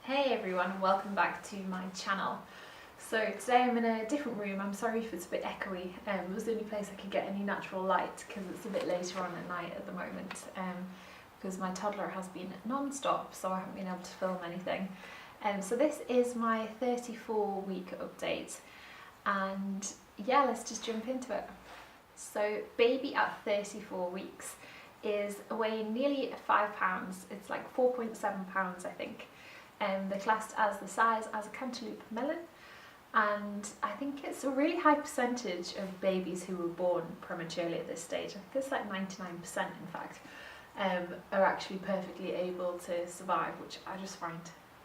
Hey everyone, and welcome back to my channel. So today I'm in a different room. I'm sorry if it's a bit echoey. It was the only place I could get any natural light because it's a bit later on at night at the moment, because my toddler has been non-stop, so I haven't been able to film anything. So this is my 34-week update, and yeah, let's just jump into it. So baby at 34 weeks is weighing nearly 5 pounds. It's like 4.7 pounds, I think. They're classed as the size as a cantaloupe melon, and I think it's a really high percentage of babies who were born prematurely at this stage. I think it's like 99% in fact, are actually perfectly able to survive, which I just find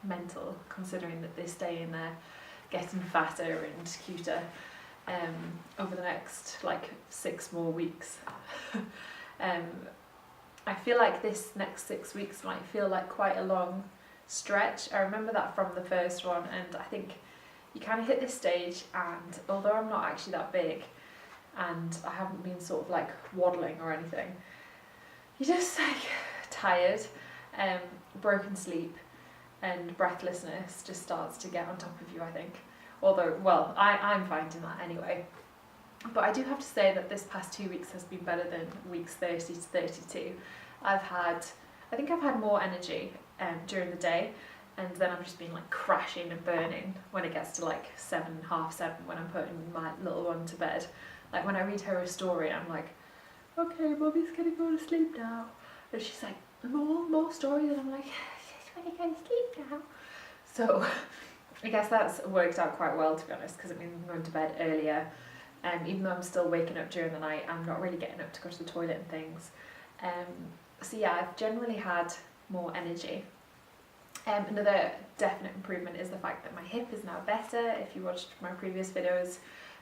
mental considering that they stay in there getting fatter and cuter over the next like 6 more weeks. I feel like this next 6 weeks might feel like quite a long stretch. I remember that from the first one, and I think you kind of hit this stage, and although I'm not actually that big and I haven't been sort of like waddling or anything, you're just like tired, broken sleep and breathlessness just starts to get on top of you, I think. Although, well, I'm finding that anyway. But I do have to say that this past 2 weeks has been better than weeks 30 to 32. I think I've had more energy during the day, and then I've just been like crashing and burning when it gets to like 7, half 7, when I'm putting my little one to bed. Like when I read her a story, I'm like, okay, Mummy's gonna go to sleep now. And she's like, more stories, and I'm like, she's gonna go to sleep now. So I guess that's worked out quite well, to be honest, because it means I'm going to bed earlier. Even though I'm still waking up during the night, I'm not really getting up to go to the toilet and things. So yeah, I've generally had more energy. Another definite improvement is the fact that my hip is now better. If you watched my previous videos,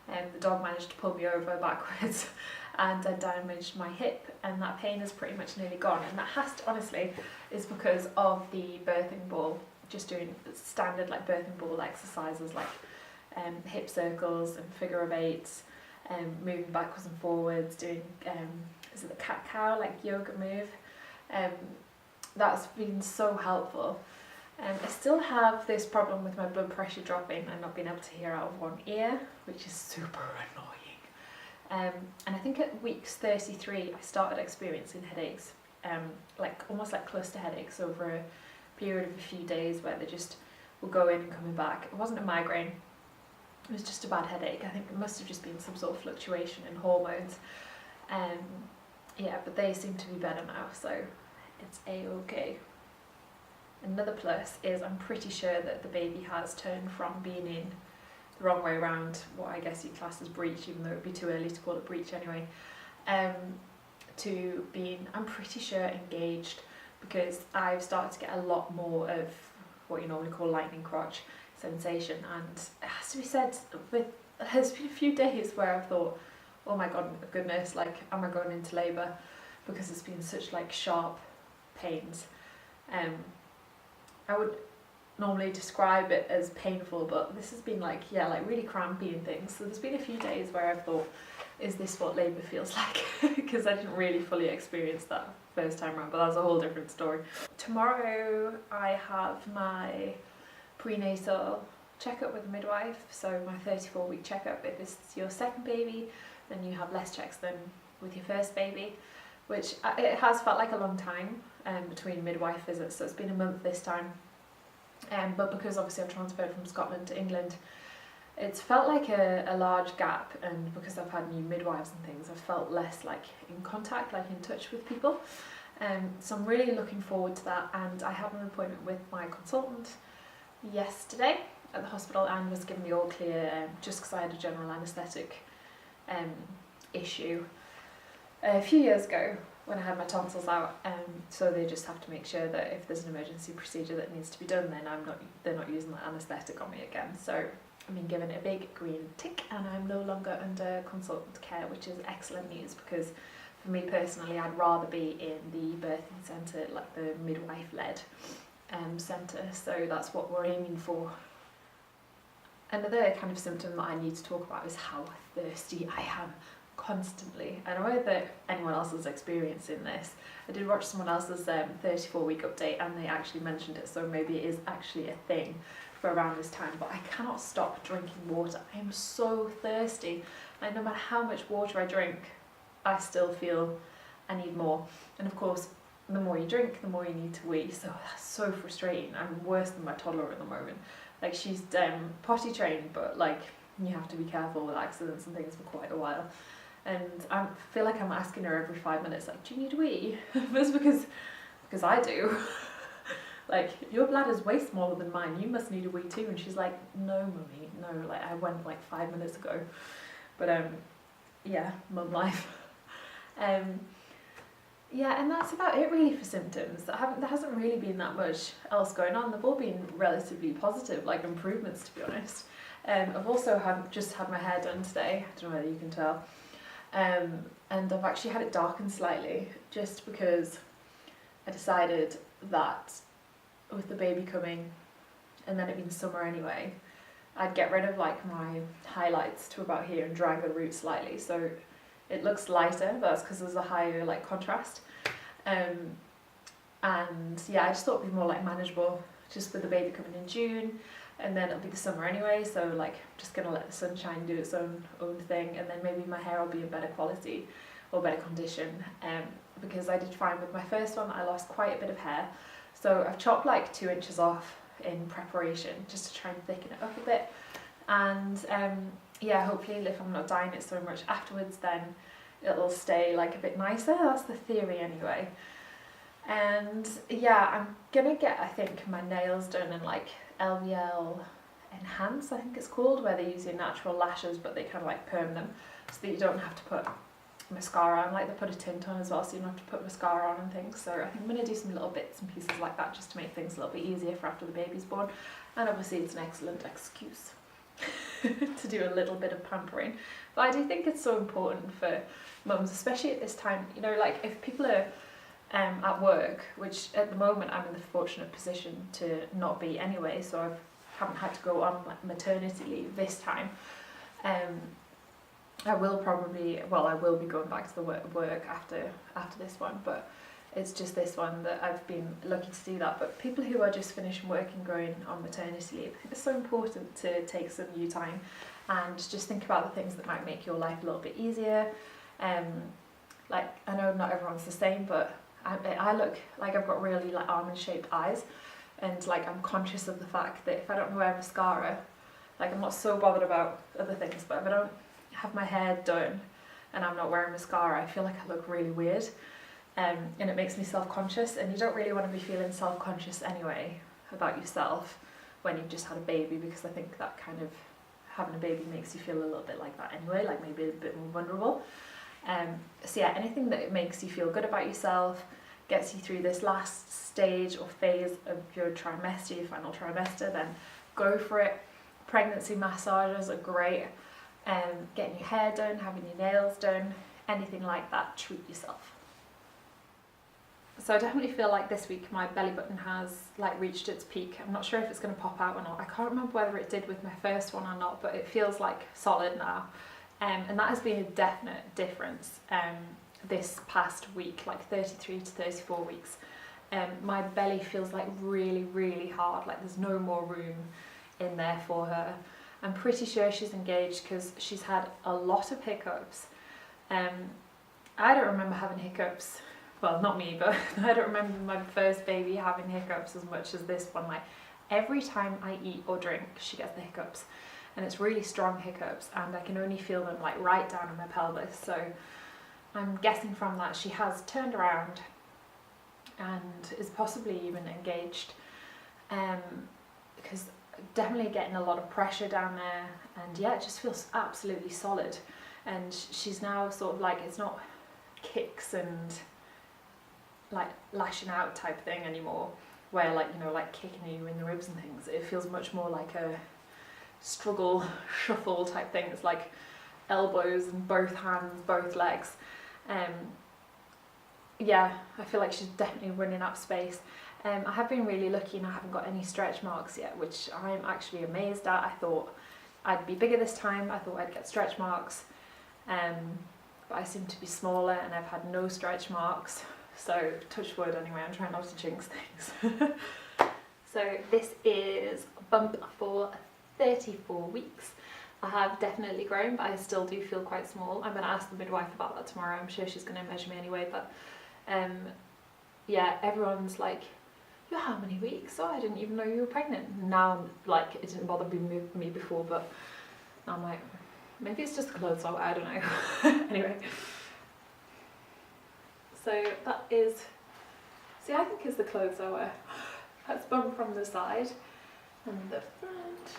the dog managed to pull me over backwards and I damaged my hip, and that pain is pretty much nearly gone. And that has to, honestly, is because of the birthing ball, just doing standard like birthing ball exercises like hip circles and figure of eights, moving backwards and forwards, doing is it the cat-cow like yoga move. That's been so helpful. I still have this problem with my blood pressure dropping and not being able to hear out of one ear, which is super annoying. And I think at weeks 33 I started experiencing headaches, like almost like cluster headaches over a period of a few days where they just will go in and coming back. It wasn't a migraine, it was just a bad headache. I think it must have just been some sort of fluctuation in hormones. Yeah, but they seem to be better now, so it's a-okay. Another plus is I'm pretty sure that the baby has turned from being in the wrong way around, what I guess you class as breech, even though it would be too early to call it breech anyway, to being, I'm pretty sure, engaged, because I've started to get a lot more of what you normally call lightning crotch sensation. And it has to be said, there's been a few days where I've thought, oh my goodness, like, am I going into labour? Because it's been such like sharp pains. I would normally describe it as painful, but this has been like, yeah, like really crampy and things. So there's been a few days where I've thought, is this what labour feels like? Because I didn't really fully experience that first time around, but that's a whole different story. Tomorrow I have my prenatal checkup with a midwife, so my 34-week checkup. If it's your second baby, then you have less checks than with your first baby, which it has felt like a long time between midwife visits, so it's been a month this time. But because obviously I've transferred from Scotland to England, it's felt like a large gap, and because I've had new midwives and things, I've felt less like in contact, like in touch with people. So I'm really looking forward to that, and I had an appointment with my consultant yesterday at the hospital and was given the all clear, just because I had a general anaesthetic issue a few years ago when I had my tonsils out, so they just have to make sure that if there's an emergency procedure that needs to be done, then they're not using that anaesthetic on me again. So I've been given a big green tick, and I'm no longer under consultant care, which is excellent news, because for me personally, I'd rather be in the birthing centre, like the midwife-led centre, so that's what we're aiming for. Another kind of symptom that I need to talk about is how thirsty I am constantly. I don't know whether anyone else is experiencing this. I did watch someone else's 34-week update and they actually mentioned it, so maybe it is actually a thing for around this time, but I cannot stop drinking water. I am so thirsty, and no matter how much water I drink, I still feel I need more. And of course, the more you drink, the more you need to wee, so that's so frustrating. I'm worse than my toddler at the moment. Like, she's potty trained, but like, you have to be careful with accidents and things for quite a while. And I feel like I'm asking her every 5 minutes, like, do you need a wee? That's because I do. Like, your bladder's way smaller than mine, you must need a wee too. And she's like, no mummy, no, like I went like 5 minutes ago. But yeah, mum life. Yeah, and that's about it really for symptoms. There hasn't really been that much else going on. They've all been relatively positive, like improvements, to be honest. I've also just had my hair done today. I don't know whether you can tell. And I've actually had it darkened slightly, just because I decided that with the baby coming, and then it being summer anyway, I'd get rid of like my highlights to about here and drag the roots slightly, so it looks lighter, but that's because there's a higher like contrast. And yeah, I just thought it'd be more like manageable, just with the baby coming in June, and then it'll be the summer anyway, so like I'm just gonna let the sunshine do its own thing, and then maybe my hair will be in better quality or better condition. Because I did find with my first one I lost quite a bit of hair, so I've chopped like 2 inches off in preparation just to try and thicken it up a bit. And yeah, hopefully if I'm not dyeing it so much afterwards, then it'll stay like a bit nicer. That's the theory anyway. And yeah, I'm gonna get, I think, my nails done in like LVL Enhance, I think it's called, where they use your natural lashes but they kind of like perm them so that you don't have to put mascara on. Like, they put a tint on as well, so you don't have to put mascara on and things. So I think I'm going to do some little bits and pieces like that just to make things a little bit easier for after the baby's born. And obviously it's an excellent excuse to do a little bit of pampering. But I do think it's so important for mums, especially at this time. You know, like if people are at work, which at the moment I'm in the fortunate position to not be anyway, so I haven't had to go on like maternity leave this time. I will be going back to the work after this one, but it's just this one that I've been lucky to do that. But people who are just finishing work and going on maternity leave, I think it's so important to take some you time and just think about the things that might make your life a little bit easier. Like, I know not everyone's the same, but I look like I've got really like almond shaped eyes, and like I'm conscious of the fact that if I don't wear mascara, like I'm not so bothered about other things, but if I don't have my hair done and I'm not wearing mascara, I feel like I look really weird, and it makes me self-conscious, and you don't really want to be feeling self-conscious anyway about yourself when you've just had a baby, because I think that kind of having a baby makes you feel a little bit like that anyway, like maybe a bit more vulnerable. So yeah, anything that makes you feel good about yourself, gets you through this last stage or phase of your trimester, your final trimester, then go for it. Pregnancy massages are great. Getting your hair done, having your nails done, anything like that, treat yourself. So I definitely feel like this week my belly button has like reached its peak. I'm not sure if it's going to pop out or not. I can't remember whether it did with my first one or not, but it feels like solid now. And that has been a definite difference this past week, like 33 to 34 weeks. My belly feels like really, really hard, like there's no more room in there for her. I'm pretty sure she's engaged because she's had a lot of hiccups. I don't remember having hiccups, well, not me, but I don't remember my first baby having hiccups as much as this one. Like, every time I eat or drink, she gets the hiccups, and it's really strong hiccups, and I can only feel them like right down in my pelvis. So I'm guessing from that she has turned around and is possibly even engaged, because definitely getting a lot of pressure down there, and yeah, it just feels absolutely solid. And she's now sort of like, it's not kicks and like lashing out type thing anymore, where like, you know, like kicking you in the ribs and things. It feels much more like a struggle, shuffle type thing. It's like elbows and both hands, both legs. Yeah, I feel like she's definitely running out of space. I have been really lucky and I haven't got any stretch marks yet, which I'm actually amazed at. I thought I'd be bigger this time. I thought I'd get stretch marks. but I seem to be smaller and I've had no stretch marks. So touch wood anyway, I'm trying not to jinx things. So this is a bump for 34 weeks. I have definitely grown, but I still do feel quite small. I'm going to ask the midwife about that tomorrow. I'm sure she's going to measure me anyway, but yeah, everyone's like, you're how many weeks? Oh, I didn't even know you were pregnant. Now, like, it didn't bother me before, but now I'm like, maybe it's just the clothes I wear, I don't know. Anyway. So that is, see, I think it's the clothes I wear. That's bump from the side and the front.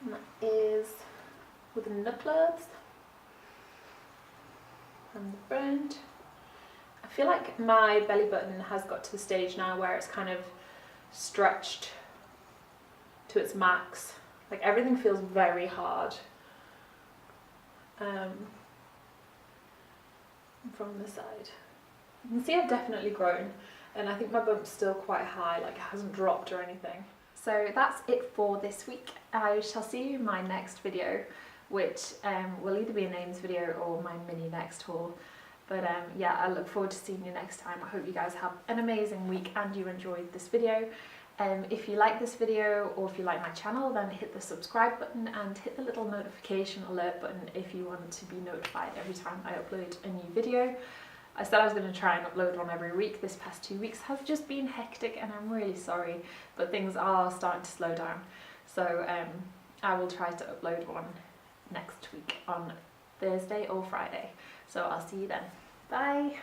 And that is with the nipples and the front. I feel like my belly button has got to the stage now where it's kind of stretched to its max. Like everything feels very hard. From the side. You can see I've definitely grown, and I think my bump's still quite high, like it hasn't dropped or anything. So that's it for this week. I shall see you in my next video, which will either be a names video or my mini next haul. But yeah, I look forward to seeing you next time. I hope you guys have an amazing week and you enjoyed this video. If you like this video or if you like my channel, then hit the subscribe button and hit the little notification alert button if you want to be notified every time I upload a new video. I said I was going to try and upload one every week. This past 2 weeks has just been hectic and I'm really sorry, but things are starting to slow down. So I will try to upload one next week on Thursday or Friday. So I'll see you then. Bye!